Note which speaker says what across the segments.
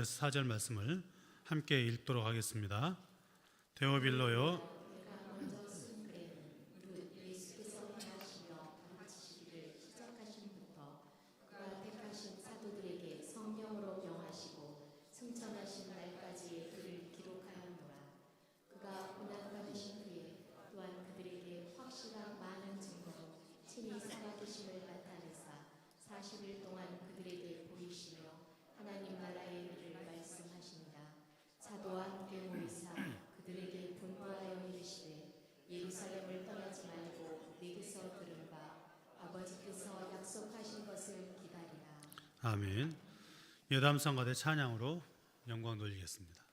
Speaker 1: 4절 말씀을 함께 읽도록 하겠습니다. 데오빌로요. 아멘. 여담성가대 찬양으로 영광 돌리겠습니다.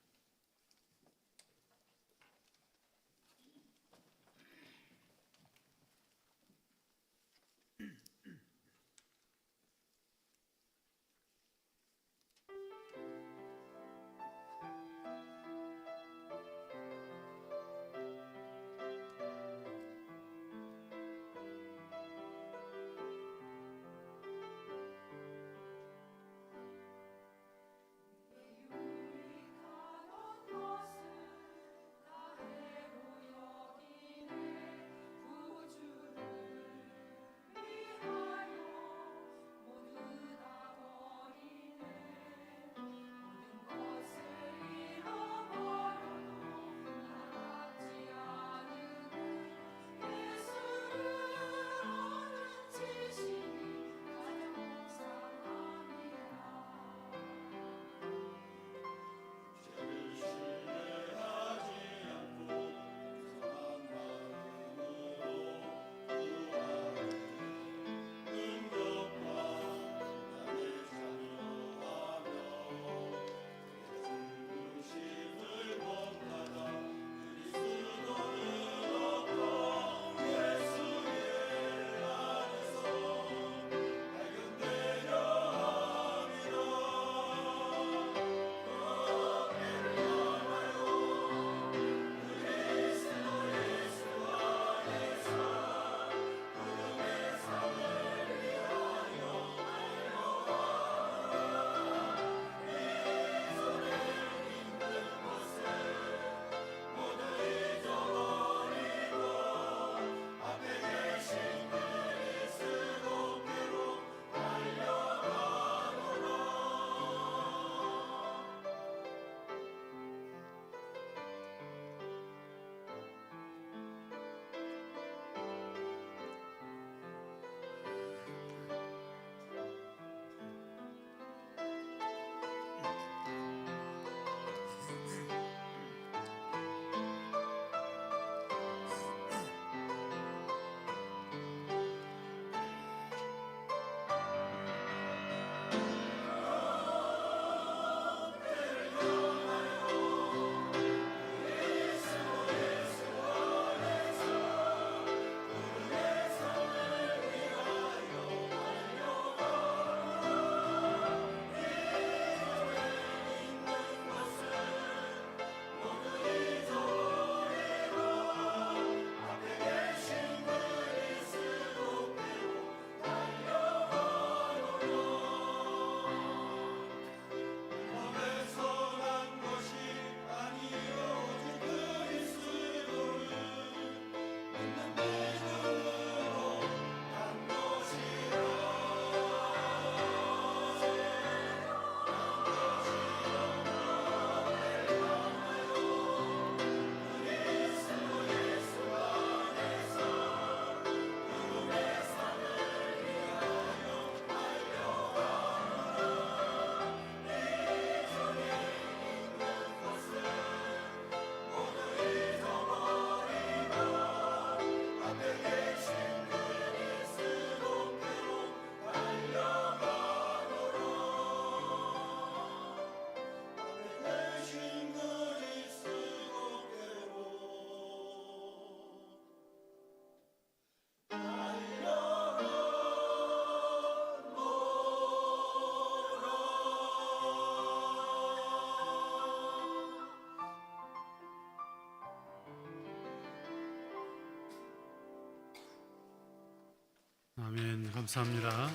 Speaker 1: 아멘. 감사합니다.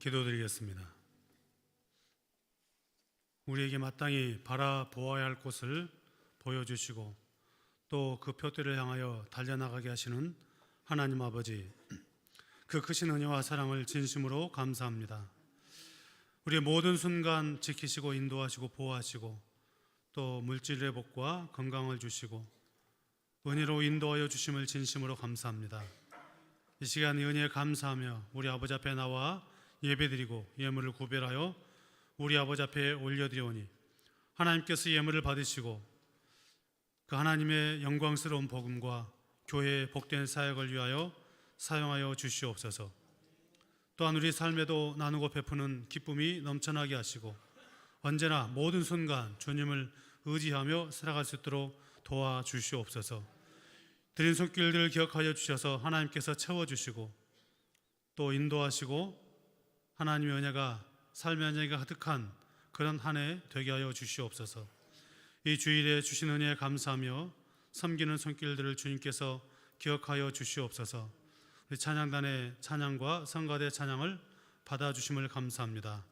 Speaker 1: 기도드리겠습니다. 우리에게 마땅히 바라보아야 할 곳을 보여주시고 또 그 표대를 향하여 달려나가게 하시는 하나님 아버지, 그 크신 은혜와 사랑을 진심으로 감사합니다. 우리의 모든 순간 지키시고 인도하시고 보호하시고 또 물질 회복과 건강을 주시고 은혜로 인도하여 주심을 진심으로 감사합니다. 이 시간 이 은혜에 감사하며 우리 아버지 앞에 나와 예배드리고 예물을 구별하여 우리 아버지 앞에 올려드리오니 하나님께서 예물을 받으시고 그 하나님의 영광스러운 복음과 교회의 복된 사역을 위하여 사용하여 주시옵소서. 또한 우리 삶에도 나누고 베푸는 기쁨이 넘쳐나게 하시고 언제나 모든 순간 주님을 의지하며 살아갈 수 있도록 도와주시옵소서. 드린 손길들을 기억하여 주셔서 하나님께서 채워주시고 또 인도하시고 하나님의 은혜가 삶의 은혜가 가득한 그런 한 해 되게 하여 주시옵소서. 이 주일에 주신 은혜에 감사하며 섬기는 손길들을 주님께서 기억하여 주시옵소서. 우리 찬양단의 찬양과 성가대 찬양을 받아주심을 감사합니다.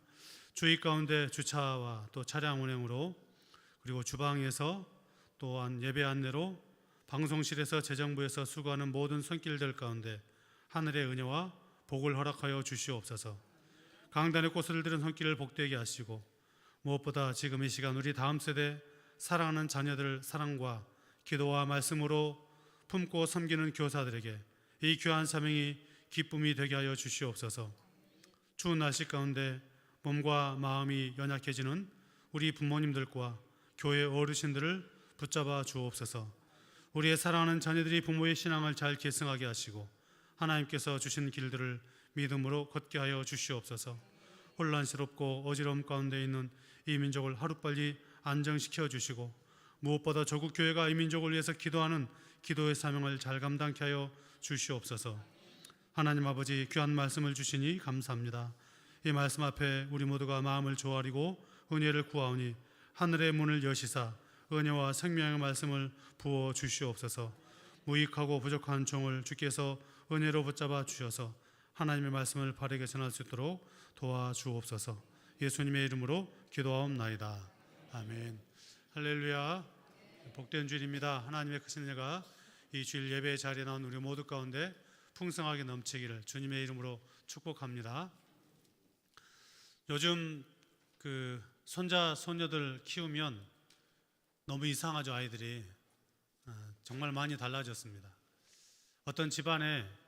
Speaker 1: 주의 가운데 주차와 또 차량 운행으로 그리고 주방에서 또한 예배 안내로 방송실에서 재정부에서 수고하는 모든 손길들 가운데 하늘의 은혜와 복을 허락하여 주시옵소서. 강단의 꽃을 들은 손길을 복되게 하시고 무엇보다 지금 이 시간 우리 다음 세대 사랑하는 자녀들 사랑과 기도와 말씀으로 품고 섬기는 교사들에게 이 귀한 사명이 기쁨이 되게 하여 주시옵소서. 추운 날씨 가운데 몸과 마음이 연약해지는 우리 부모님들과 교회 어르신들을 붙잡아 주옵소서. 우리의 사랑하는 자녀들이 부모의 신앙을 잘 계승하게 하시고 하나님께서 주신 길들을 믿음으로 걷게 하여 주시옵소서. 혼란스럽고 어지러움 가운데 있는 이 민족을 하루빨리 안정시켜 주시고 무엇보다 조국 교회가 이 민족을 위해서 기도하는 기도의 사명을 잘 감당케 하여 주시옵소서. 하나님 아버지 귀한 말씀을 주시니 감사합니다. 이 말씀 앞에 우리 모두가 마음을 조아리고 은혜를 구하오니 하늘의 문을 여시사 은혜와 생명의 말씀을 부어 주시옵소서. 무익하고 부족한 종을 주께서 은혜로 붙잡아 주셔서 하나님의 말씀을 바르게 전할 수 있도록 도와주옵소서. 예수님의 이름으로 기도하옵나이다. 아멘. 할렐루야. 복된 주일입니다. 하나님의 크신 은혜가 이 주일 예배 자리에 나온 우리 모두 가운데 풍성하게 넘치기를 주님의 이름으로 축복합니다. 요즘 그 손자 손녀들 키우면 너무 이상하죠. 아이들이 정말 많이 달라졌습니다. 어떤 집안에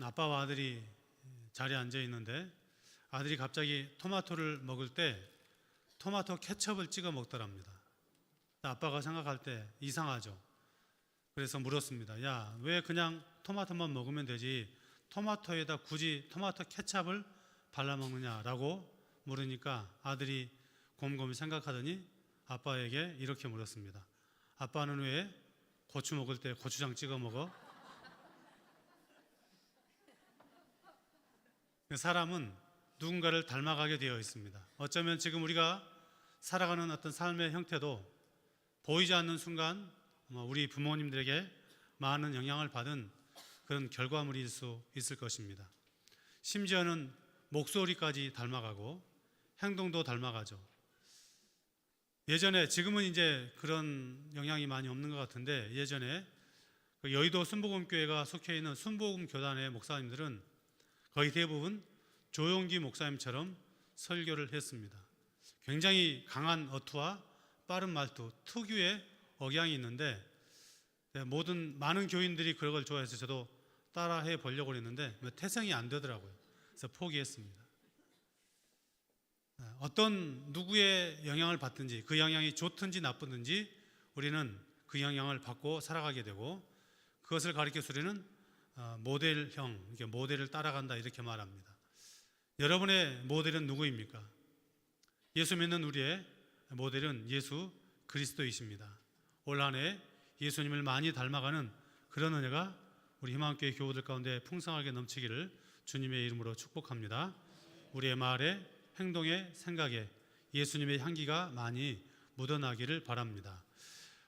Speaker 1: 아빠와 아들이 자리에 앉아 있는데 아들이 갑자기 토마토를 먹을 때 토마토 케첩을 찍어 먹더랍니다. 아빠가 생각할 때 이상하죠. 그래서 물었습니다. 야, 왜 그냥 토마토만 먹으면 되지 토마토에다 굳이 토마토 케첩을 발라 먹느냐라고 물으니까 아들이 곰곰이 생각하더니 아빠에게 이렇게 물었습니다. 아빠는 왜 고추 먹을 때 고추장 찍어 먹어? 사람은 누군가를 닮아가게 되어 있습니다. 어쩌면 지금 우리가 살아가는 어떤 삶의 형태도 보이지 않는 순간 우리 부모님들에게 많은 영향을 받은 그런 결과물일 수 있을 것입니다. 심지어는 목소리까지 닮아가고 행동도 닮아가죠. 예전에, 지금은 이제 그런 영향이 많이 없는 것 같은데 예전에 여의도 순복음교회가 속해 있는 순복음 교단의 목사님들은 거의 대부분 조용기 목사님처럼 설교를 했습니다. 굉장히 강한 어투와 빠른 말투, 특유의 억양이 있는데 많은 교인들이 그걸 좋아해서 저도 따라해 보려고 했는데 태생이 안 되더라고요. 그래서 포기했습니다. 어떤 누구의 영향을 받든지 그 영향이 좋든지 나쁘든지 우리는 그 영향을 받고 살아가게 되고 그것을 가리켜 우리는 모델형, 모델을 따라간다 이렇게 말합니다. 여러분의 모델은 누구입니까? 예수 믿는 우리의 모델은 예수 그리스도이십니다. 올 한 해 예수님을 많이 닮아가는 그런 은혜가 우리 희망교회 교우들 가운데 풍성하게 넘치기를 주님의 이름으로 축복합니다. 우리의 말에, 행동에, 생각에 예수님의 향기가 많이 묻어나기를 바랍니다.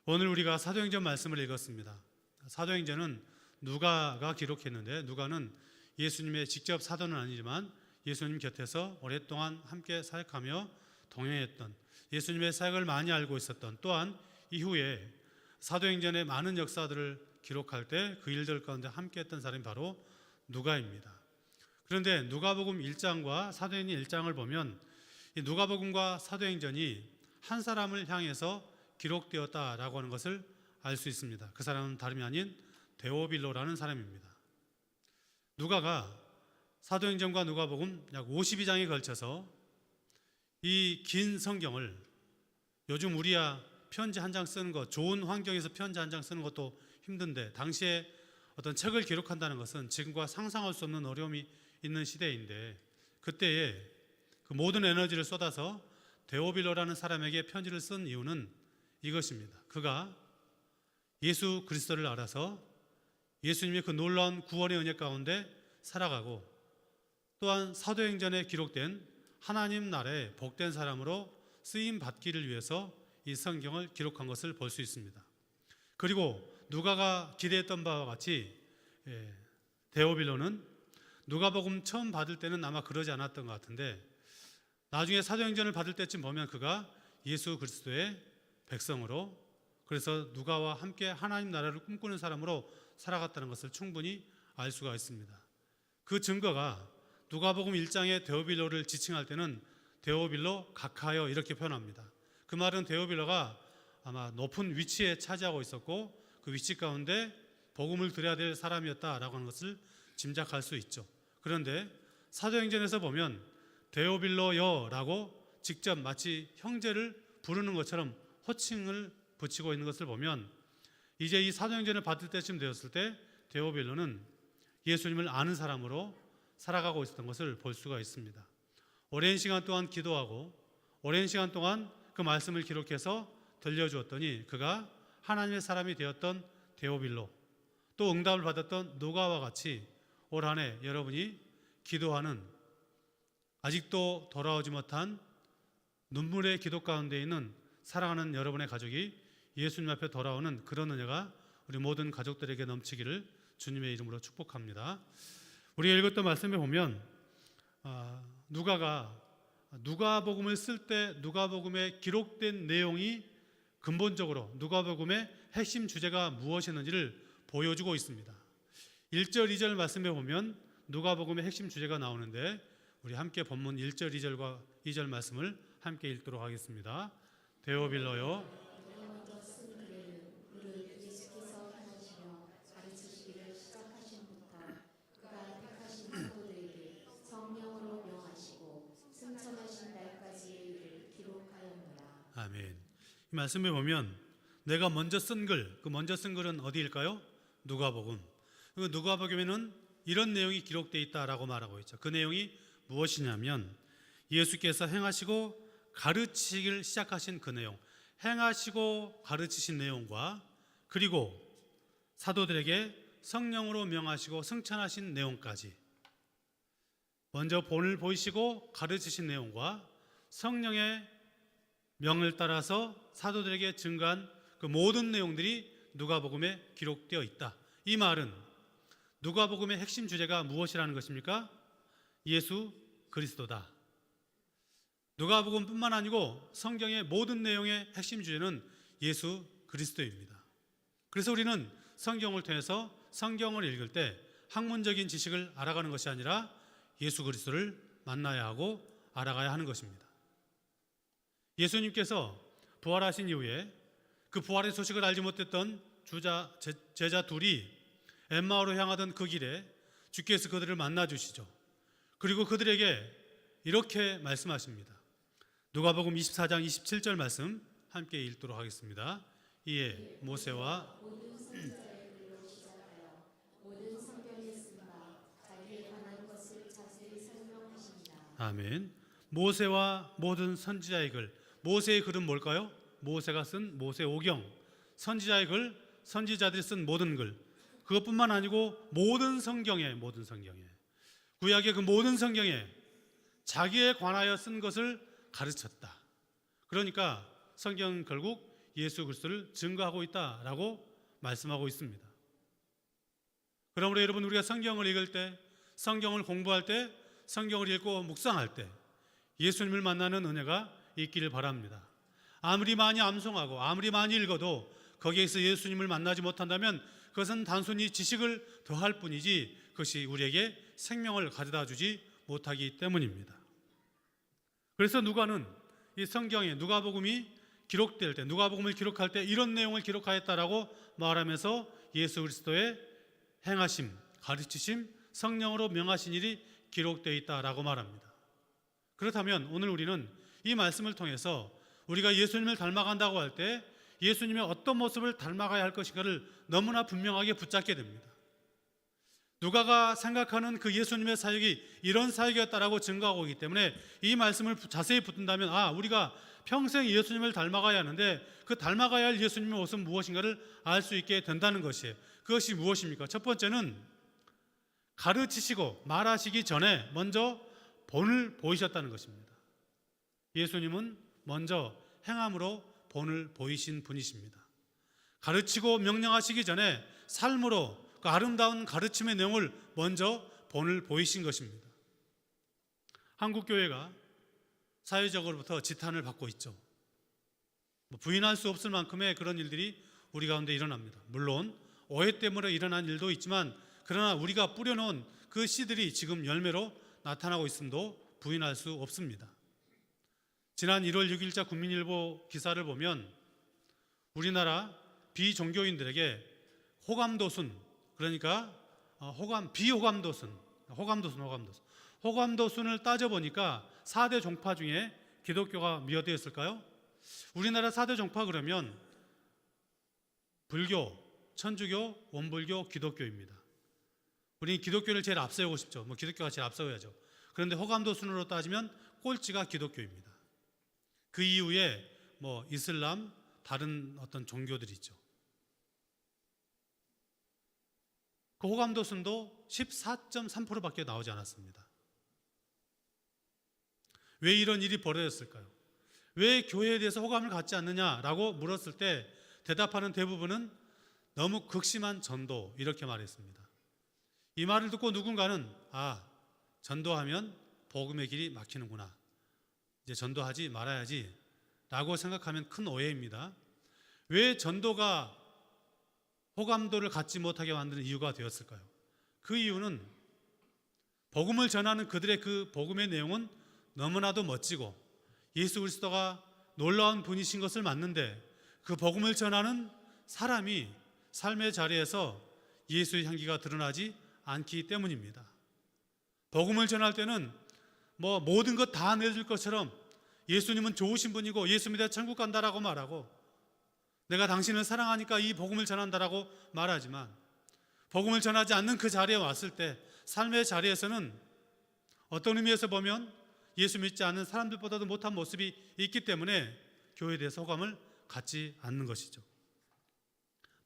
Speaker 1: 오늘 우리가 사도행전 말씀을 읽었습니다. 사도행전은 누가가 기록했는데 누가는 예수님의 직접 사도는 아니지만 예수님 곁에서 오랫동안 함께 사역하며 동행했던, 예수님의 사역을 많이 알고 있었던, 또한 이후에 사도행전의 많은 역사들을 기록할 때 그 일들 가운데 함께했던 사람이 바로 누가입니다. 그런데 누가복음 1장과 사도행전 1장을 보면 이 누가복음과 사도행전이 한 사람을 향해서 기록되었다라고 하는 것을 알 수 있습니다. 그 사람은 다름이 아닌 데오빌로라는 사람입니다. 누가가 사도행전과 누가복음 약 52장에 걸쳐서 이 긴 성경을, 요즘 우리야 편지 한 장 쓰는 것, 좋은 환경에서 편지 한 장 쓰는 것도 힘든데 당시에 어떤 책을 기록한다는 것은 지금과 상상할 수 없는 어려움이 있는 시대인데, 그때에 그 모든 에너지를 쏟아서 데오빌로라는 사람에게 편지를 쓴 이유는 이것입니다. 그가 예수 그리스도를 알아서 예수님의 그 놀라운 구원의 은혜 가운데 살아가고, 또한 사도행전에 기록된 하나님 나라의 복된 사람으로 쓰임 받기를 위해서 이 성경을 기록한 것을 볼 수 있습니다. 그리고 누가가 기대했던 바와 같이 데오빌로는 누가복음 처음 받을 때는 아마 그러지 않았던 것 같은데, 나중에 사도행전을 받을 때쯤 보면 그가 예수 그리스도의 백성으로, 그래서 누가와 함께 하나님 나라를 꿈꾸는 사람으로 살아갔다는 것을 충분히 알 수가 있습니다. 그 증거가 누가복음 1장의 데오빌로를 지칭할 때는 데오빌로 각하여 이렇게 표현합니다. 그 말은 데오빌로가 아마 높은 위치에 차지하고 있었고 그 위치 가운데 복음을 드려야 될 사람이었다라고 하는 것을 짐작할 수 있죠. 그런데 사도행전에서 보면 데오빌로여라고 직접 마치 형제를 부르는 것처럼 호칭을 붙이고 있는 것을 보면, 이제 이 사도행전을 받을 때쯤 되었을 때 데오빌로는 예수님을 아는 사람으로 살아가고 있었던 것을 볼 수가 있습니다. 오랜 시간 동안 기도하고 오랜 시간 동안 그 말씀을 기록해서 들려주었더니 그가 하나님의 사람이 되었던 데오빌로, 또 응답을 받았던 누가와 같이 올 한 해 여러분이 기도하는, 아직도 돌아오지 못한 눈물의 기도 가운데 있는 사랑하는 여러분의 가족이 예수님 앞에 돌아오는 그런 은혜가 우리 모든 가족들에게 넘치기를 주님의 이름으로 축복합니다. 우리가 읽었던 말씀에 보면 누가가 누가복음을 쓸 때 누가복음에 기록된 내용이 근본적으로 누가복음의 핵심 주제가 무엇이었는지를 보여주고 있습니다. 1절, 2절 말씀에 보면 누가복음의 핵심 주제가 나오는데, 우리 함께 본문 1절, 2절과 2절 말씀을 함께 읽도록 하겠습니다. 데오빌로요, 아멘. 이 말씀에 보면 내가 먼저 쓴 글, 그 먼저 쓴 글은 어디일까요? 누가복음. 그 누가복음에는 이런 내용이 기록되어 있다라고 말하고 있죠. 그 내용이 무엇이냐면 예수께서 행하시고 가르치기를 시작하신 그 내용, 행하시고 가르치신 내용과 그리고 사도들에게 성령으로 명하시고 승천하신 내용까지, 먼저 본을 보이시고 가르치신 내용과 성령의 명을 따라서 사도들에게 증거한 그 모든 내용들이 누가복음에 기록되어 있다. 이 말은 누가복음의 핵심 주제가 무엇이라는 것입니까? 예수 그리스도다. 누가복음뿐만 아니고 성경의 모든 내용의 핵심 주제는 예수 그리스도입니다. 그래서 우리는 성경을 통해서 성경을 읽을 때 학문적인 지식을 알아가는 것이 아니라 예수 그리스도를 만나야 하고 알아가야 하는 것입니다. 예수님께서 부활하신 이후에 그 부활의 소식을 알지 못했던 제자 둘이 엠마오로 향하던 그 길에 주께서 그들을 만나 주시죠. 그리고 그들에게 이렇게 말씀하십니다. 누가복음 24장 27절 말씀 함께 읽도록 하겠습니다. 이에 모세와 아멘. 모세와 모든 선지자의 글. 모세의 글은 뭘까요? 모세가 쓴 모세오경. 선지자의 글, 선지자들이 쓴 모든 글. 그것뿐만 아니고 모든 성경에 구약의 그 모든 성경에 자기에 관하여 쓴 것을 가르쳤다. 그러니까 성경은 결국 예수 그리스도를 증거하고 있다라고 말씀하고 있습니다. 그러므로 여러분, 우리가 성경을 읽을 때, 성경을 공부할 때 성경을 읽고 묵상할 때 예수님을 만나는 은혜가 있기를 바랍니다. 아무리 많이 암송하고 아무리 많이 읽어도 거기에서 예수님을 만나지 못한다면 그것은 단순히 지식을 더할 뿐이지 그것이 우리에게 생명을 가져다 주지 못하기 때문입니다. 그래서 누가는 이 성경에 누가복음이 기록될 때, 누가복음을 기록할 때 이런 내용을 기록하였다라고 말하면서 예수 그리스도의 행하심, 가르치심, 성령으로 명하신 일이 기록되어 있다라고 말합니다. 그렇다면 오늘 우리는 이 말씀을 통해서 우리가 예수님을 닮아간다고 할 때 예수님의 어떤 모습을 닮아가야 할 것인가를 너무나 분명하게 붙잡게 됩니다. 누가가 생각하는 그 예수님의 사역이 이런 사역이었다라고 증거하고 있기 때문에 이 말씀을 자세히 붙든다면 우리가 평생 예수님을 닮아가야 하는데 그 닮아가야 할 예수님의 모습은 무엇인가를 알 수 있게 된다는 것이에요. 그것이 무엇입니까? 첫 번째는 가르치시고 말하시기 전에 먼저 본을 보이셨다는 것입니다. 예수님은 먼저 행함으로 본을 보이신 분이십니다. 가르치고 명령하시기 전에 삶으로 그 아름다운 가르침의 내용을 먼저 본을 보이신 것입니다. 한국교회가 사회적으로부터 지탄을 받고 있죠. 부인할 수 없을 만큼의 그런 일들이 우리 가운데 일어납니다. 물론 오해 때문에 일어난 일도 있지만 그러나 우리가 뿌려놓은 그 씨들이 지금 열매로 나타나고 있음도 부인할 수 없습니다. 지난 1월 6일자 국민일보 기사를 보면 우리나라 비종교인들에게 호감도순, 그러니까 호감도순을 따져보니까 4대 종파 중에 기독교가 몇 대였을까요? 우리나라 4대 종파 그러면 불교, 천주교, 원불교, 기독교입니다. 우리는 기독교를 제일 앞세우고 싶죠. 기독교가 제일 앞서야죠. 그런데 호감도순으로 따지면 꼴찌가 기독교입니다. 그 이후에 이슬람, 다른 어떤 종교들이 있죠. 그 호감도순도 14.3%밖에 나오지 않았습니다. 왜 이런 일이 벌어졌을까요? 왜 교회에 대해서 호감을 갖지 않느냐라고 물었을 때 대답하는 대부분은 너무 극심한 전도, 이렇게 말했습니다. 이 말을 듣고 누군가는 전도하면 복음의 길이 막히는구나, 이제 전도하지 말아야지 라고 생각하면 큰 오해입니다. 왜 전도가 호감도를 갖지 못하게 만드는 이유가 되었을까요? 그 이유는 복음을 전하는 그들의 그 복음의 내용은 너무나도 멋지고 예수 그리스도가 놀라운 분이신 것을 맞는데 그 복음을 전하는 사람이 삶의 자리에서 예수의 향기가 드러나지 않기 때문입니다. 복음을 전할 때는 모든 것 다 내줄 것처럼 예수님은 좋으신 분이고 예수 믿어 천국 간다라고 말하고 내가 당신을 사랑하니까 이 복음을 전한다라고 말하지만 복음을 전하지 않는 그 자리에 왔을 때 삶의 자리에서는 어떤 의미에서 보면 예수 믿지 않는 사람들보다도 못한 모습이 있기 때문에 교회에 대해서 호감을 갖지 않는 것이죠.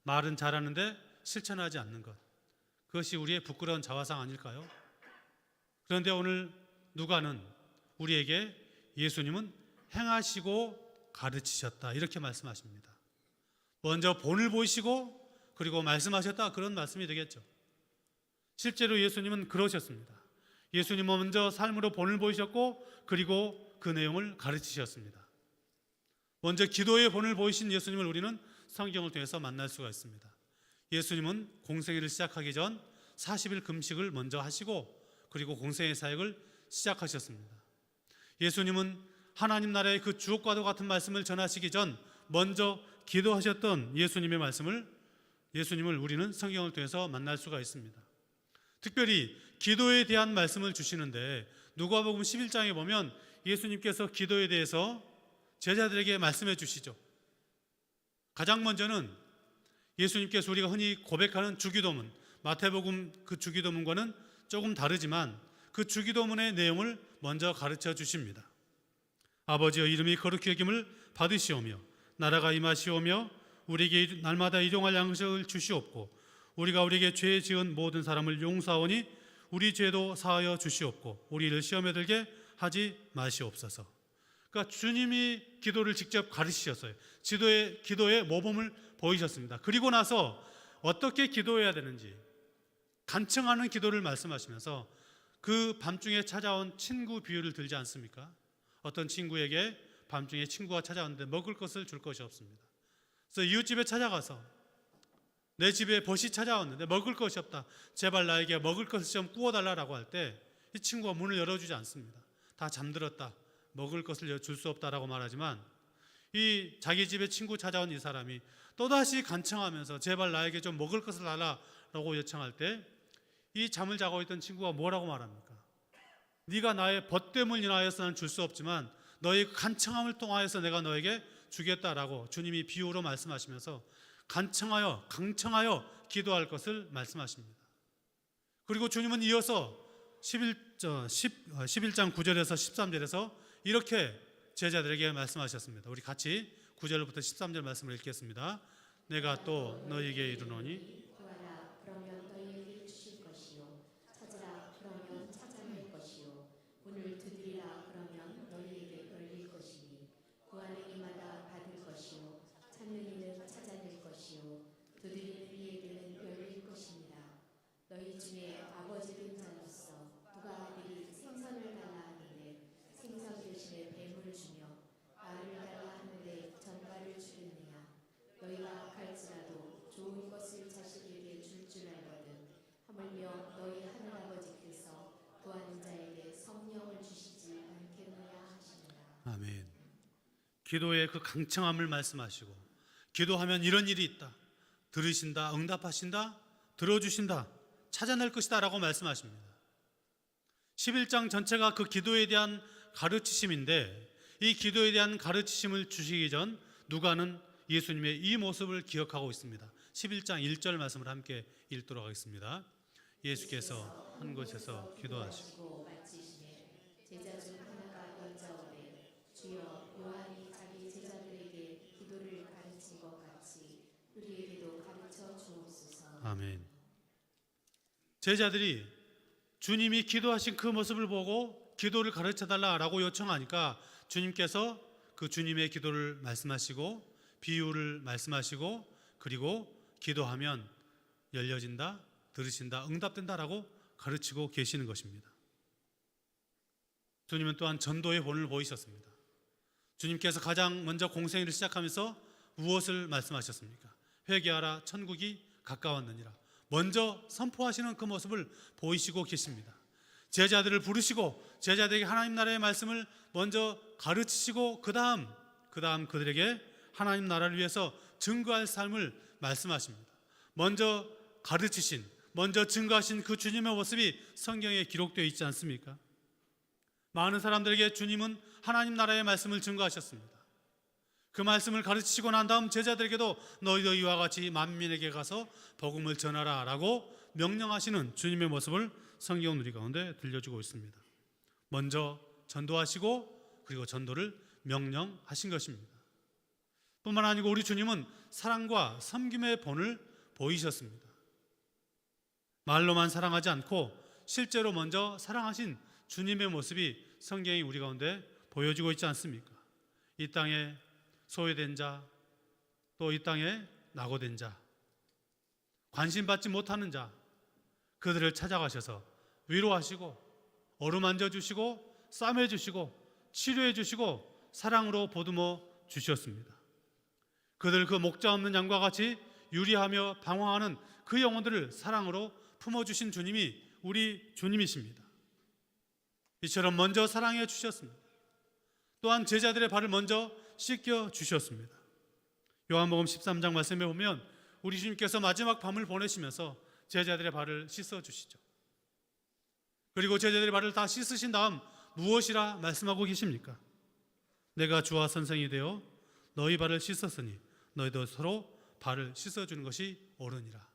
Speaker 1: 말은 잘하는데 실천하지 않는 것, 그것이 우리의 부끄러운 자화상 아닐까요? 그런데 오늘 누가는 우리에게 예수님은 행하시고 가르치셨다, 이렇게 말씀하십니다. 먼저 본을 보이시고 그리고 말씀하셨다, 그런 말씀이 되겠죠. 실제로 예수님은 그러셨습니다. 예수님은 먼저 삶으로 본을 보이셨고 그리고 그 내용을 가르치셨습니다. 먼저 기도의 본을 보이신 예수님을 우리는 성경을 통해서 만날 수가 있습니다. 예수님은 공생애를 시작하기 전 40일 금식을 먼저 하시고 그리고 공생애 사역을 시작하셨습니다. 예수님은 하나님 나라의 그 주옥과도 같은 말씀을 전하시기 전 먼저 기도하셨던 예수님을 우리는 성경을 통해서 만날 수가 있습니다. 특별히 기도에 대한 말씀을 주시는데 누가복음 11장에 보면 예수님께서 기도에 대해서 제자들에게 말씀해 주시죠. 가장 먼저는 예수님께서 우리가 흔히 고백하는 주기도문, 마태복음 그 주기도문과는 조금 다르지만 그 주기도문의 내용을 먼저 가르쳐 주십니다. 아버지의 이름이 거룩히 여김을 받으시오며 나라가 임하시오며 우리에게 날마다 일용할 양식을 주시옵고 우리가 우리에게 죄 지은 모든 사람을 용서하오니 우리 죄도 사하여 주시옵고 우리를 시험에 들게 하지 마시옵소서. 그러니까 주님이 기도를 직접 가르치셨어요. 기도의 모범을 보이셨습니다. 그리고 나서 어떻게 기도해야 되는지 간청하는 기도를 말씀하시면서 그 밤중에 찾아온 친구 비유를 들지 않습니까? 어떤 친구에게 밤중에 친구가 찾아왔는데 먹을 것을 줄 것이 없습니다. 그래서 이웃집에 찾아가서 내 집에 벗이 찾아왔는데 먹을 것이 없다. 제발 나에게 먹을 것을 좀 구워달라고 할 때 이 친구가 문을 열어주지 않습니다. 다 잠들었다. 먹을 것을 줄 수 없다라고 말하지만 이 자기 집에 친구 찾아온 이 사람이 또다시 간청하면서 제발 나에게 좀 먹을 것을 달라고 요청할 때 이 잠을 자고 있던 친구가 뭐라고 말합니까? 네가 나의 벗됨을 인하여서 는 줄 수 없지만 너의 간청함을 통하여서 내가 너에게 주겠다라고 주님이 비유로 말씀하시면서 간청하여 강청하여 기도할 것을 말씀하십니다. 그리고 주님은 이어서 11장 9절에서 13절에서 이렇게 제자들에게 말씀하셨습니다. 우리 같이 9절부터 13절 말씀을 읽겠습니다. 내가 또 너희에게 이르노니
Speaker 2: 구하라 그러면 너희에게 주실 것이요 찾으라 그러면 찾아낼 것이요 문을 두드리라 그러면 너희에게 열릴 것이니 구하는 이마다 받을 것이요 찾는 이는 찾아낼 것이요 두드리는 이에게는 열릴 것입니다. 너희 중에 아버지 된 자로서 누가 아들이 생선을 달라 하는데 생선 대신에 뱀을 주며 알을 달라 하는데 전갈을 주겠느냐. 너희가 갈지라도 좋은 것을 자식에게 줄 줄 알거든 하물며 너희 하늘아버지께서 구하는 자에게 성령을 주시지 않겠느냐 하시니라.
Speaker 1: 아멘. 기도의 그 강청함을 말씀하시고 기도하면 이런 일이 있다. 들으신다, 응답하신다, 들어주신다, 찾아낼 것이다 라고 말씀하십니다. 11장 전체가 그 기도에 대한 가르치심인데 이 기도에 대한 가르치심을 주시기 전 누가는 예수님의 이 모습을 기억하고 있습니다. 11장 1절 말씀을 함께 읽도록 하겠습니다. 예수께서 한 곳에서 기도하시고
Speaker 2: 마치시매 제자 중 하나가 여짜오되 주여 요한이 자기 제자들에게 기도를 가르친 것 같이 우리에게도 가르쳐 주옵소서.
Speaker 1: 아멘. 제자들이 주님이 기도하신 그 모습을 보고 기도를 가르쳐달라고 요청하니까 주님께서 그 주님의 기도를 말씀하시고 비유를 말씀하시고 그리고 기도하면 열려진다, 들으신다, 응답된다라고 가르치고 계시는 것입니다. 주님은 또한 전도의 본을 보이셨습니다. 주님께서 가장 먼저 공생애를 시작하면서 무엇을 말씀하셨습니까? 회개하라 천국이 가까웠느니라. 먼저 선포하시는 그 모습을 보이시고 계십니다. 제자들을 부르시고 제자들에게 하나님 나라의 말씀을 먼저 가르치시고 그 다음 그들에게 하나님 나라를 위해서 증거할 삶을 말씀하십니다. 먼저 가르치신, 먼저 증거하신 그 주님의 모습이 성경에 기록되어 있지 않습니까? 많은 사람들에게 주님은 하나님 나라의 말씀을 증거하셨습니다. 그 말씀을 가르치시고 난 다음 제자들에게도 너희도 이와 같이 만민에게 가서 복음을 전하라 라고 명령하시는 주님의 모습을 성경은 우리 가운데 들려주고 있습니다. 먼저 전도하시고 그리고 전도를 명령하신 것입니다. 뿐만 아니고 우리 주님은 사랑과 섬김의 본을 보이셨습니다. 말로만 사랑하지 않고 실제로 먼저 사랑하신 주님의 모습이 성경이 우리 가운데 보여지고 있지 않습니까? 이 땅에 소외된 자, 또 이 땅에 낙오된 자, 관심받지 못하는 자, 그들을 찾아가셔서 위로하시고 어루만져 주시고 싸매 주시고 치료해 주시고 사랑으로 보듬어 주셨습니다. 그들 그 목자 없는 양과 같이 유리하며 방황하는 그 영혼들을 사랑으로 품어주신 주님이 우리 주님이십니다. 이처럼 먼저 사랑해 주셨습니다. 또한 제자들의 발을 먼저 씻겨 주셨습니다. 요한복음 13장 말씀에 보면 우리 주님께서 마지막 밤을 보내시면서 제자들의 발을 씻어 주시죠. 그리고 제자들의 발을 다 씻으신 다음 무엇이라 말씀하고 계십니까? 내가 주와 선생이 되어 너희 발을 씻었으니 너희도 서로 발을 씻어주는 것이 옳으니라.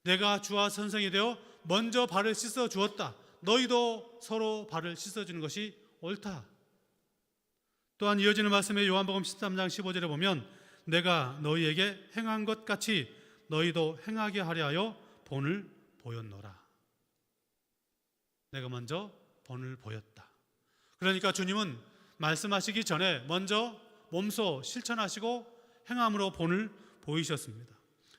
Speaker 1: 내가 주와 선생이 되어 먼저 발을 씻어 주었다. 너희도 서로 발을 씻어주는 것이 옳다. 또한 이어지는 말씀에 요한복음 13장 15절에 보면 내가 너희에게 행한 것 같이 너희도 행하게 하려 하여 본을 보였노라. 내가 먼저 본을 보였다. 그러니까 주님은 말씀하시기 전에 먼저 몸소 실천하시고 행함으로 본을 보이셨습니다.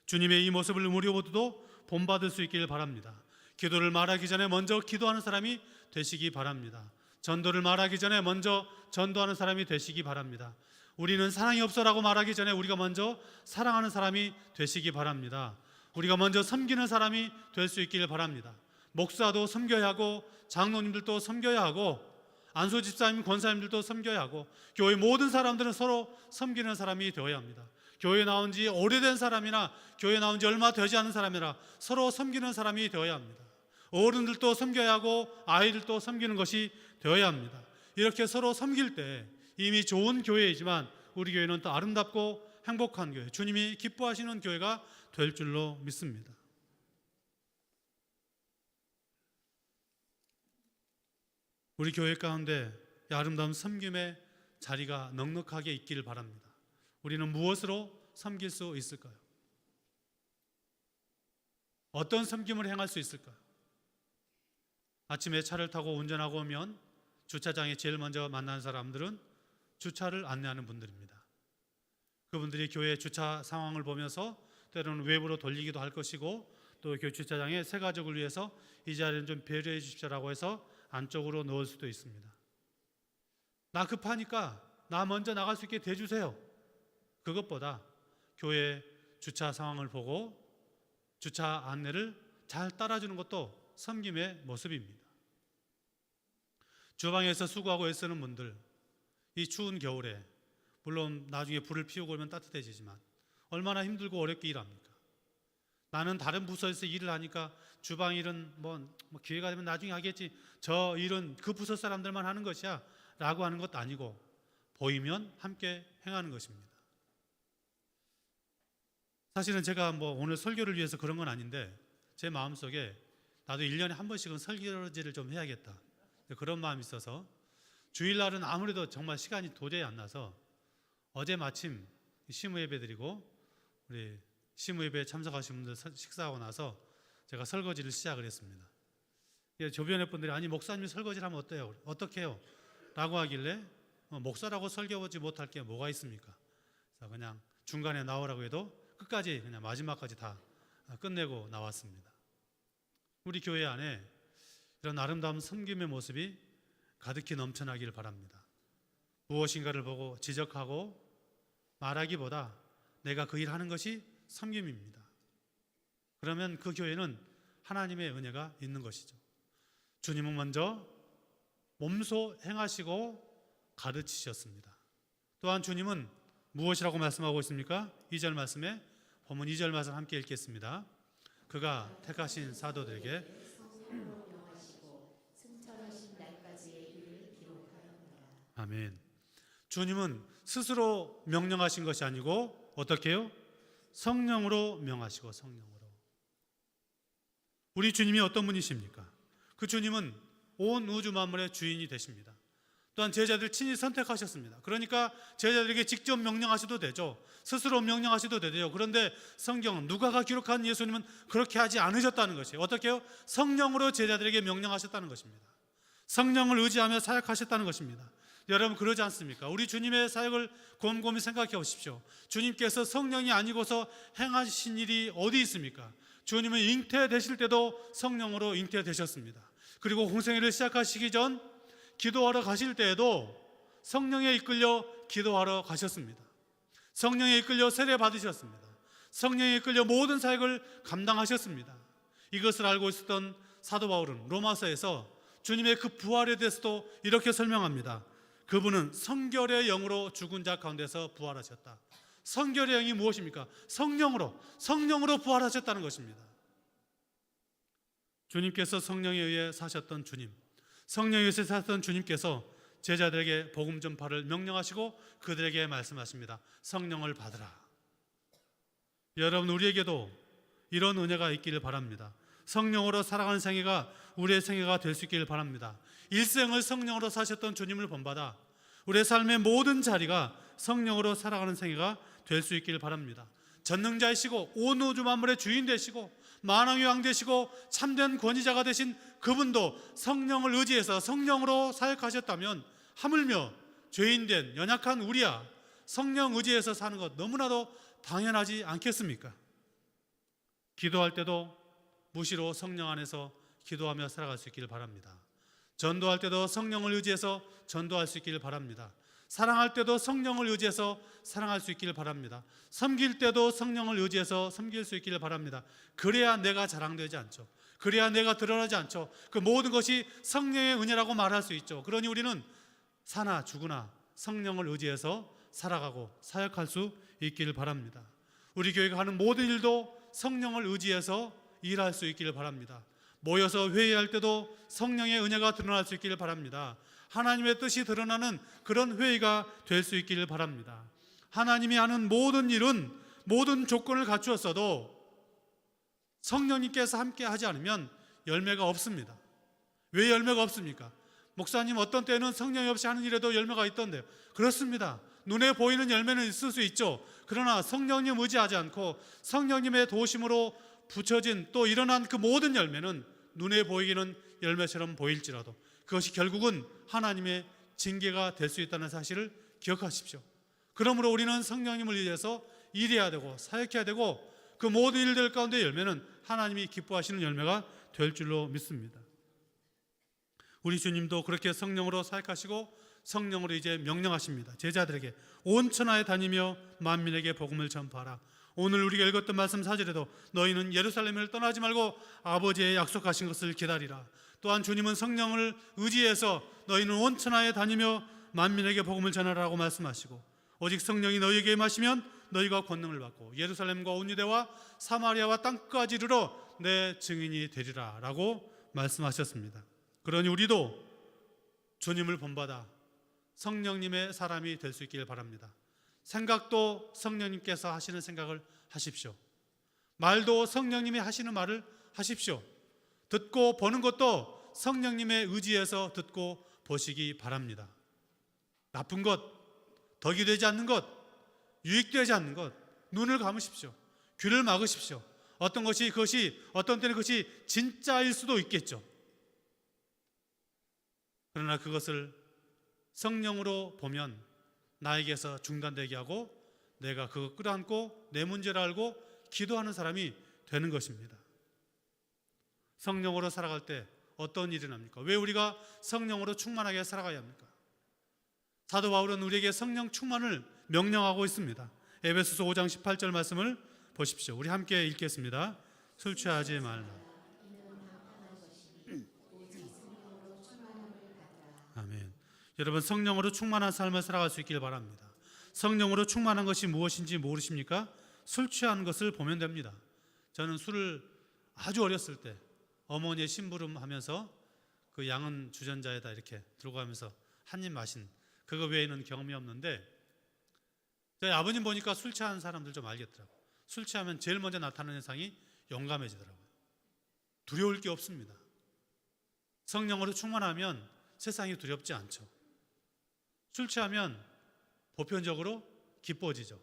Speaker 1: 주님의 이 모습을 우리 모두도 본받을 수 있기를 바랍니다. 기도를 말하기 전에 먼저 기도하는 사람이 되시기 바랍니다. 전도를 말하기 전에 먼저 전도하는 사람이 되시기 바랍니다. 우리는 사랑이 없어라고 말하기 전에 우리가 먼저 사랑하는 사람이 되시기 바랍니다. 우리가 먼저 섬기는 사람이 될 수 있기를 바랍니다. 목사도 섬겨야 하고, 장로님들도 섬겨야 하고, 안수 집사님, 권사님들도 섬겨야 하고, 교회 모든 사람들은 서로 섬기는 사람이 되어야 합니다. 교회 나온 지 오래된 사람이나 교회 나온 지 얼마 되지 않은 사람이나 서로 섬기는 사람이 되어야 합니다. 어른들도 섬겨야 하고 아이들도 섬기는 것이 되어야 합니다. 이렇게 서로 섬길 때 이미 좋은 교회이지만 우리 교회는 또 아름답고 행복한 교회, 주님이 기뻐하시는 교회가 될 줄로 믿습니다. 우리 교회 가운데 이 아름다운 섬김의 자리가 넉넉하게 있기를 바랍니다. 우리는 무엇으로 섬길 수 있을까요? 어떤 섬김을 행할 수 있을까요? 아침에 차를 타고 운전하고 오면 주차장에 제일 먼저 만난 사람들은 주차를 안내하는 분들입니다. 그분들이 교회 주차 상황을 보면서 때로는 외부로 돌리기도 할 것이고, 또 교회 주차장에 새 가족을 위해서 이 자리는 좀 배려해 주십시오라고 해서 안쪽으로 넣을 수도 있습니다. 나 급하니까 나 먼저 나갈 수 있게 대주세요. 그것보다 교회 주차 상황을 보고 주차 안내를 잘 따라주는 것도 섬김의 모습입니다. 주방에서 수고하고 애쓰는 분들, 이 추운 겨울에 물론 나중에 불을 피우고 오면 따뜻해지지만 얼마나 힘들고 어렵게 일합니까? 나는 다른 부서에서 일을 하니까 주방 일은 뭐 기회가 되면 나중에 하겠지, 저 일은 그 부서 사람들만 하는 것이야 라고 하는 것도 아니고, 보이면 함께 행하는 것입니다. 사실은 제가 오늘 설교를 위해서 그런 건 아닌데, 제 마음속에 나도 1년에 한 번씩은 설교지를 좀 해야겠다, 그런 마음이 있어서 주일날은 아무래도 정말 시간이 도저히 안 나서 어제 마침 시무예배 드리고 우리 시무예배에 참석하신 분들 식사하고 나서 제가 설거지를 시작을 했습니다. 주변의 분들이 아니 목사님이 설거지를 하면 어때요? 어떻게 해요? 라고 하길래 목사라고 설교하지 못할 게 뭐가 있습니까? 그래서 그냥 중간에 나오라고 해도 끝까지 그냥 마지막까지 다 끝내고 나왔습니다. 우리 교회 안에 이런 아름다운 섬김의 모습이 가득히 넘쳐나기를 바랍니다. 무엇인가를 보고 지적하고 말하기보다 내가 그 일하는 것이 섬김입니다. 그러면 그 교회는 하나님의 은혜가 있는 것이죠. 주님은 먼저 몸소 행하시고 가르치셨습니다. 또한 주님은 무엇이라고 말씀하고 있습니까? 2절 말씀에 본문 2절 말씀 함께 읽겠습니다. 그가 택하신 사도들에게 아멘. 주님은 스스로 명령하신 것이 아니고 어떻게 해요? 성령으로 명하시고, 성령으로. 우리 주님이 어떤 분이십니까? 그 주님은 온 우주 만물의 주인이 되십니다. 또한 제자들 친히 선택하셨습니다. 그러니까 제자들에게 직접 명령하셔도 되죠. 스스로 명령하셔도 되죠. 그런데 성경 누가가 기록한 예수님은 그렇게 하지 않으셨다는 것이에요. 어떻게 해요? 성령으로 제자들에게 명령하셨다는 것입니다. 성령을 의지하며 사역하셨다는 것입니다. 여러분 그러지 않습니까? 우리 주님의 사역을 곰곰이 생각해 보십시오. 주님께서 성령이 아니고서 행하신 일이 어디 있습니까? 주님은 잉태되실 때도 성령으로 잉태되셨습니다. 그리고 공생애를 시작하시기 전 기도하러 가실 때에도 성령에 이끌려 기도하러 가셨습니다. 성령에 이끌려 세례 받으셨습니다. 성령에 이끌려 모든 사역을 감당하셨습니다. 이것을 알고 있었던 사도 바울은 로마서에서 주님의 그 부활에 대해서도 이렇게 설명합니다. 그분은 성결의 영으로 죽은 자 가운데서 부활하셨다. 성결의 영이 무엇입니까? 성령으로 부활하셨다는 것입니다. 주님께서 성령에 의해 사셨던 주님, 성령에 의해 사셨던 주님께서 제자들에게 복음 전파를 명령하시고 그들에게 말씀하십니다. 성령을 받으라. 여러분 우리에게도 이런 은혜가 있기를 바랍니다. 성령으로 살아가는 생애가 우리의 생애가 될 수 있기를 바랍니다. 일생을 성령으로 사셨던 주님을 본받아 우리의 삶의 모든 자리가 성령으로 살아가는 생애가 될 수 있기를 바랍니다. 전능자이시고 온 우주 만물의 주인 되시고 만왕의 왕 되시고 참된 권위자가 되신 그분도 성령을 의지해서 성령으로 사역하셨다면 하물며 죄인된 연약한 우리야 성령 의지해서 사는 것 너무나도 당연하지 않겠습니까? 기도할 때도 무시로 성령 안에서 기도하며 살아갈 수 있기를 바랍니다. 전도할 때도 성령을 의지해서 전도할 수 있기를 바랍니다. 사랑할 때도 성령을 의지해서 사랑할 수 있기를 바랍니다. 섬길 때도 성령을 의지해서 섬길 수 있기를 바랍니다. 그래야 내가 자랑되지 않죠. 그래야 내가 드러나지 않죠. 그 모든 것이 성령의 은혜라고 말할 수 있죠. 그러니 우리는 사나 죽으나 성령을 의지해서 살아가고 사역할 수 있기를 바랍니다. 우리 교회가 하는 모든 일도 성령을 의지해서 일할 수 있기를 바랍니다. 모여서 회의할 때도 성령의 은혜가 드러날 수 있기를 바랍니다. 하나님의 뜻이 드러나는 그런 회의가 될 수 있기를 바랍니다. 하나님이 하는 모든 일은 모든 조건을 갖추었어도 성령님께서 함께 하지 않으면 열매가 없습니다. 왜 열매가 없습니까? 목사님, 어떤 때는 성령이 없이 하는 일에도 열매가 있던데요. 그렇습니다. 눈에 보이는 열매는 있을 수 있죠. 그러나 성령님 의지하지 않고 성령님의 도심으로 붙여진 또 일어난 그 모든 열매는 눈에 보이기는 열매처럼 보일지라도 그것이 결국은 하나님의 징계가 될 수 있다는 사실을 기억하십시오. 그러므로 우리는 성령님을 위해서 일해야 되고 사역해야 되고 그 모든 일들 가운데 열매는 하나님이 기뻐하시는 열매가 될 줄로 믿습니다. 우리 주님도 그렇게 성령으로 사역하시고 성령으로 이제 명령하십니다. 제자들에게 온 천하에 다니며 만민에게 복음을 전파하라. 오늘 우리가 읽었던 말씀 4절에도 너희는 예루살렘을 떠나지 말고 아버지의 약속하신 것을 기다리라. 또한 주님은 성령을 의지해서 너희는 온 천하에 다니며 만민에게 복음을 전하라고 말씀하시고 오직 성령이 너희에게 임하시면 너희가 권능을 받고 예루살렘과 온 유대와 사마리아와 땅끝까지 이르러 내 증인이 되리라 라고 말씀하셨습니다. 그러니 우리도 주님을 본받아 성령님의 사람이 될 수 있기를 바랍니다. 생각도 성령님께서 하시는 생각을 하십시오. 말도 성령님이 하시는 말을 하십시오. 듣고 보는 것도 성령님의 의지에서 듣고 보시기 바랍니다. 나쁜 것, 덕이 되지 않는 것, 유익되지 않는 것, 눈을 감으십시오. 귀를 막으십시오. 어떤 때는 그것이 진짜일 수도 있겠죠. 그러나 그것을 성령으로 보면 나에게서 중단되게 하고 내가 그거 끌어안고 내 문제를 알고 기도하는 사람이 되는 것입니다. 성령으로 살아갈 때 어떤 일이 납니까? 왜 우리가 성령으로 충만하게 살아가야 합니까? 사도 바울은 우리에게 성령 충만을 명령하고 있습니다. 에베소서 5장 18절 말씀을 보십시오. 우리 함께 읽겠습니다. 술 취하지 말라. 아멘. 여러분, 성령으로 충만한 삶을 살아갈 수 있길 바랍니다. 성령으로 충만한 것이 무엇인지 모르십니까? 술 취하는 것을 보면 됩니다. 저는 술을 아주 어렸을 때 어머니의 심부름 하면서 그 양은 주전자에다 이렇게 들고 가면서 한 입 마신 그거 외에는 경험이 없는데 저희 아버님 보니까 술 취하는 사람들 좀 알겠더라고요. 술 취하면 제일 먼저 나타나는 현상이 용감해지더라고요. 두려울 게 없습니다. 성령으로 충만하면 세상이 두렵지 않죠. 술 취하면 보편적으로 기뻐지죠.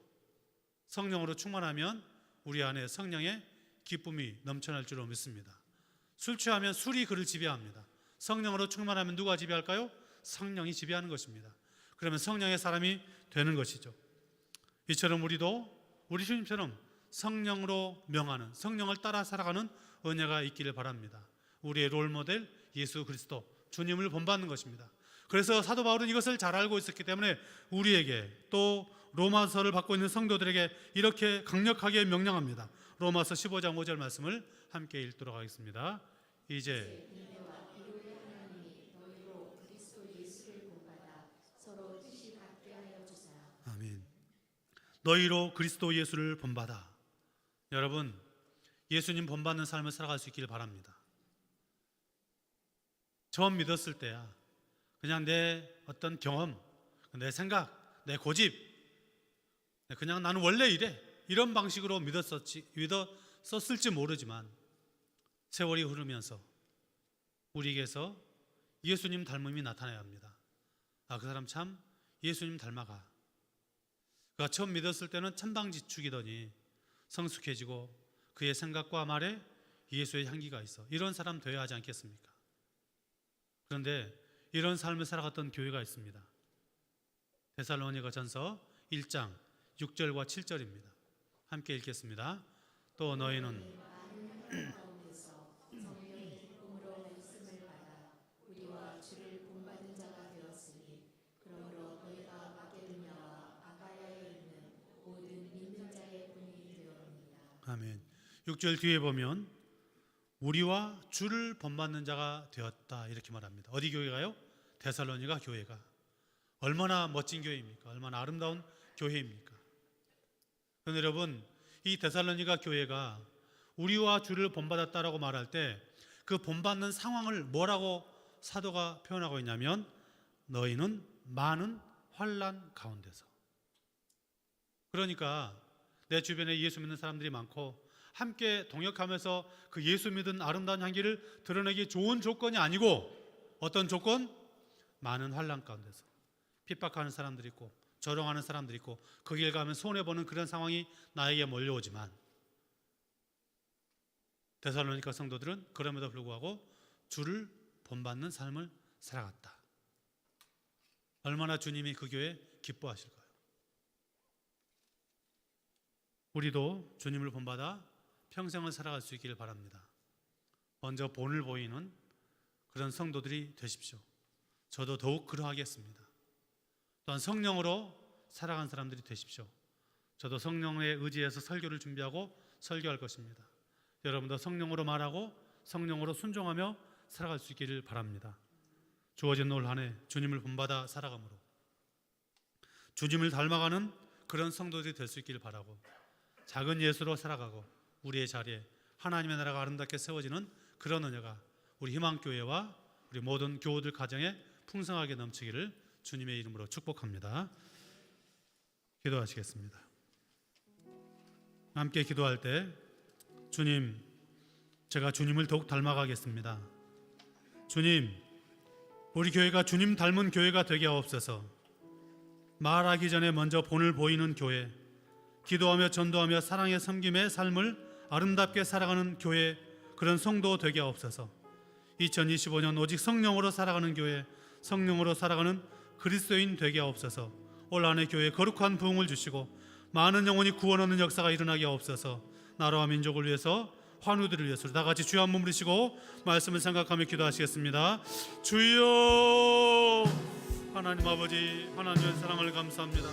Speaker 1: 성령으로 충만하면 우리 안에 성령의 기쁨이 넘쳐날 줄로 믿습니다. 술 취하면 술이 그를 지배합니다. 성령으로 충만하면 누가 지배할까요? 성령이 지배하는 것입니다. 그러면 성령의 사람이 되는 것이죠. 이처럼 우리도 우리 주님처럼 성령으로 명하는, 성령을 따라 살아가는 은혜가 있기를 바랍니다. 우리의 롤모델 예수 그리스도 주님을 본받는 것입니다. 그래서 사도 바울은 이것을 잘 알고 있었기 때문에 우리에게 또 로마서를 받고 있는 성도들에게 이렇게 강력하게 명령합니다. 로마서 15장 5절 말씀을 함께 읽도록 하겠습니다. 이제 아멘. 너희로 그리스도 예수를 본받아. 여러분, 예수님 본받는 삶을 살아갈 수 있기를 바랍니다. 처음 믿었을 때야 그냥 내 어떤 경험, 내 생각, 내 고집, 그냥 나는 원래 이래, 이런 방식으로 믿었을지 모르지만 세월이 흐르면서 우리에게서 예수님 닮음이 나타나야 합니다. 아, 그 사람 참 예수님 닮아가. 그가 처음 믿었을 때는 천방지축이더니 성숙해지고 그의 생각과 말에 예수의 향기가 있어. 이런 사람 되어야 하지 않겠습니까? 그런데 이런 삶을 살아갔던 교회가 있습니다. 데살로니가전서 1장 6절과 7절입니다. 함께 읽겠습니다. 또 너희는 6절 뒤에 보면 우리와 주를 본받는 자가 되었다 이렇게 말합니다. 어디 교회가요? 데살로니가 교회가. 얼마나 멋진 교회입니까? 얼마나 아름다운 교회입니까? 그런데 여러분, 이 데살로니가 교회가 우리와 주를 본받았다라고 말할 때 그 본받는 상황을 뭐라고 사도가 표현하고 있냐면 너희는 많은 환난 가운데서. 그러니까 내 주변에 예수 믿는 사람들이 많고 함께 동역하면서 그 예수 믿은 아름다운 향기를 드러내기 좋은 조건이 아니고 어떤 조건? 많은 환난 가운데서 핍박하는 사람들이 있고 조롱하는 사람들이 있고 그 길 가면 손해보는 그런 상황이 나에게 몰려오지만 데살로니가 성도들은 그럼에도 불구하고 주를 본받는 삶을 살아갔다. 얼마나 주님이 그 교회 기뻐하실까요? 우리도 주님을 본받아 평생을 살아갈 수 있기를 바랍니다. 먼저 본을 보이는 그런 성도들이 되십시오. 저도 더욱 그러하겠습니다. 또한 성령으로 살아간 사람들이 되십시오. 저도 성령에 의지해서 설교를 준비하고 설교할 것입니다. 여러분도 성령으로 말하고 성령으로 순종하며 살아갈 수 있기를 바랍니다. 주어진 올 한 해 주님을 본받아 살아감으로 주님을 닮아가는 그런 성도들이 될 수 있기를 바라고 작은 예수로 살아가고 우리의 자리에 하나님의 나라가 아름답게 세워지는 그런 은혜가 우리 희망교회와 우리 모든 교우들 가정에 풍성하게 넘치기를 주님의 이름으로 축복합니다. 기도하시겠습니다. 함께 기도할 때 주님, 제가 주님을 더욱 닮아가겠습니다. 주님, 우리 교회가 주님 닮은 교회가 되게 하옵소서. 말하기 전에 먼저 본을 보이는 교회, 기도하며 전도하며 사랑의 섬김의 삶을 아름답게 살아가는 교회, 그런 성도 되게 하옵소서. 2025년 오직 성령으로 살아가는 교회, 성령으로 살아가는 그리스도인 되게 하옵소서. 올 한 해 교회에 거룩한 부흥을 주시고 많은 영혼이 구원 얻는 역사가 일어나게 하옵소서. 나라와 민족을 위해서, 환우들을 위해서 다 같이 주여 한 번 부르시고 말씀을 생각하며 기도하시겠습니다. 주여, 하나님 아버지, 하나님의 사랑을 감사합니다.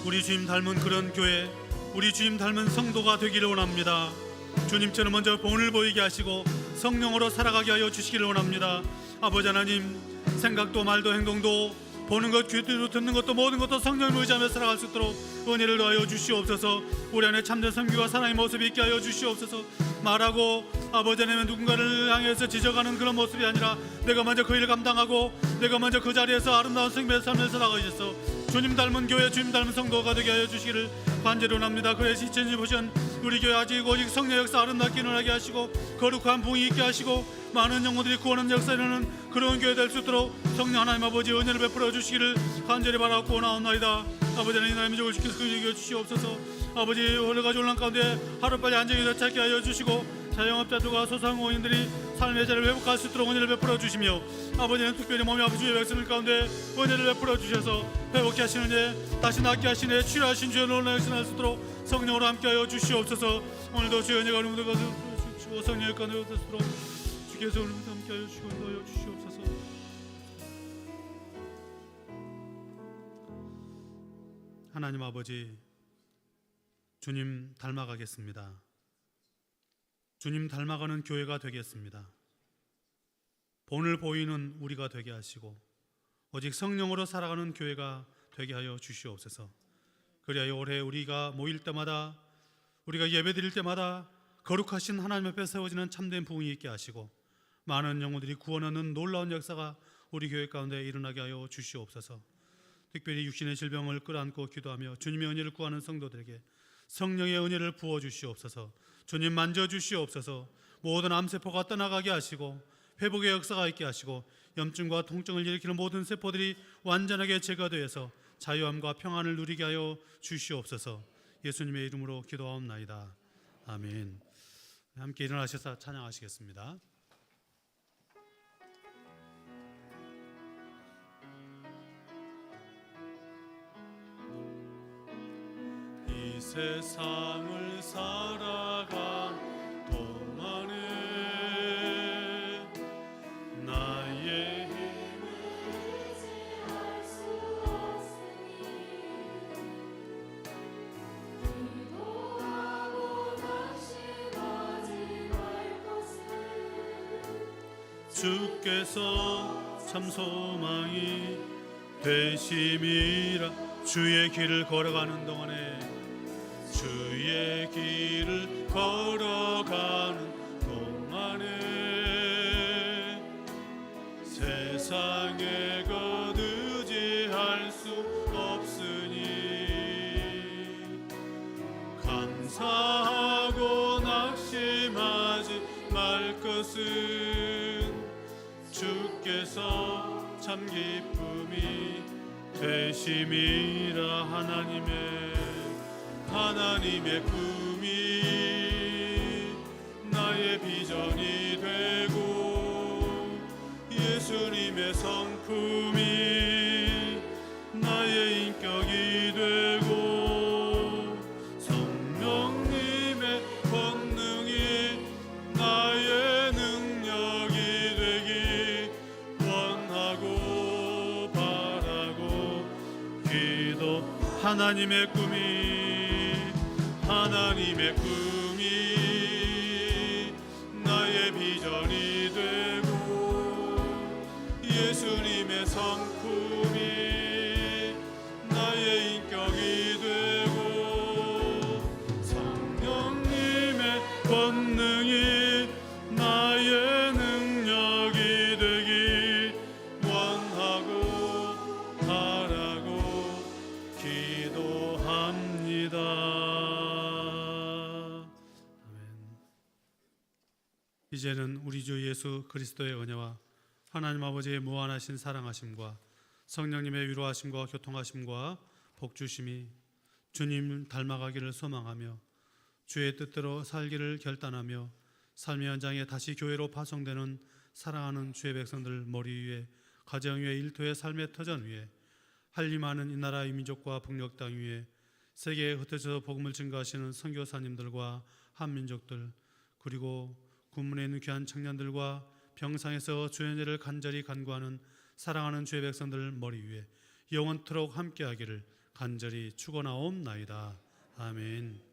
Speaker 1: 우리 주님 닮은 그런 교회, 우리 주님 닮은 성도가 되기를 원합니다. 주님처럼 먼저 본을 보이게 하시고 성령으로 살아가게 하여 주시기를 원합니다. 아버지 하나님, 생각도 말도 행동도 보는 것, 귀로 듣는 것도 모든 것도 성령을 의지하며 살아갈 수 있도록 은혜를 더하여 주시옵소서. 우리 안에 참된 섬기와 사랑의 모습이 있게 하여 주시옵소서. 말하고 아버지 하나님 누군가를 향해서 지적하는 그런 모습이 아니라 내가 먼저 그 일을 감당하고 내가 먼저 그 자리에서 아름다운 성도의 삶을 살아가셔서 주님 닮은 교회, 주님 닮은 성도가 되게 하여 주시기를 간절히 원합니다. 그래서 2025년 우리 교회 아직 오직 성령 역사 아름답게 일어나게 하시고 거룩한 부흥이 있게 하시고 많은 영혼들이 구원하는 역사 일어나는 그런 교회 될 수 있도록 성령 하나님 아버지 은혜를 베풀어 주시기를 간절히 바라고 나옵나이다. 아버지 하나님, 나의 민족을 지켜서 그에게 주시옵소서. 아버지, 흘러가지 온란 가운데 하루빨리 안정이 되찾게 하여 주시고 자영업자들과 소상공인들이 삶의 자리를 회복할 수 있도록 은혜를 베풀어 주시며 아버지는 특별히 몸이 아픈 주의 백성들 가운데 은혜를 베풀어 주셔서 회복케 하시는 다시 낫게 하시네 치료하신 주의 놀라운 역사 날 수 있도록 성령으로 함께하여 주시옵소서. 오늘도 주의 은혜가 우리 모두가 주시고 성령의 가운데 될 수 있도록 주께서 우리 모두 함께하여 주시고 인도하여 주시옵소서. 하나님 아버지, 주님 닮아가겠습니다. 주님 닮아가는 교회가 되겠습니다. 본을 보이는 우리가 되게 하시고 오직 성령으로 살아가는 교회가 되게 하여 주시옵소서. 그리하여 올해 우리가 모일 때마다, 우리가 예배드릴 때마다 거룩하신 하나님 앞에 세워지는 참된 부흥이 있게 하시고 많은 영혼들이 구원 얻는 놀라운 역사가 우리 교회 가운데 일어나게 하여 주시옵소서. 특별히 육신의 질병을 끌어안고 기도하며 주님의 은혜를 구하는 성도들에게 성령의 은혜를 부어 주시옵소서. 주님 만져 주시옵소서. 모든 암세포가 떠나가게 하시고 회복의 역사가 있게 하시고 염증과 통증을 일으키는 모든 세포들이 완전하게 제거되어서 자유함과 평안을 누리게 하여 주시옵소서. 예수님의 이름으로 기도하옵나이다. 아멘. 함께 일어나셔서 찬양하시겠습니다. 이 세상을 살아간 동안에 나의 힘을 의지할 수 주께서 참 소망이 되심이라. 주의 길을 걸어가는 동안에, 주의 길을 걸어가는 동안에 세상에 거두지할 수 없으니 감사하고 낙심하지 말 것은 주께서 참 기쁨이 되심이라. 하나님의 꿈이 나의 비전이 되고 예수님의 성품이 나의 인격이 되고 성령님의 권능이 나의 능력이 되기 원하고 바라고 기도. 하나님의 꿈이 나의 비전이 되고 예수님의 성품이 나의 인격이 되고 성령님의 권능이 나의 능력이 되기 원하고 바라고 기도합니다. 이제는 우리 주 예수 그리스도의 은혜와 하나님 아버지의 무한하신 사랑하심과 성령님의 위로하심과 교통하심과 복주심이 주님 닮아가기를 소망하며 주의 뜻대로 살기를 결단하며 삶의 현장에 다시 교회로 파송되는 사랑하는 주의 백성들 머리 위에, 가정 위에, 일터의 삶의 터전 위에, 한림하는 이 나라 이 민족과 북녘 땅 위에 세계에 흩어져 복음을 증거하시는 선교사님들과 한민족들, 그리고 군문에 있는 귀한 청년들과 병상에서 주연제를 간절히 간구하는 사랑하는 주의 백성들 머리 위에 영원토록 함께하기를 간절히 축원하옵나이다. 아멘.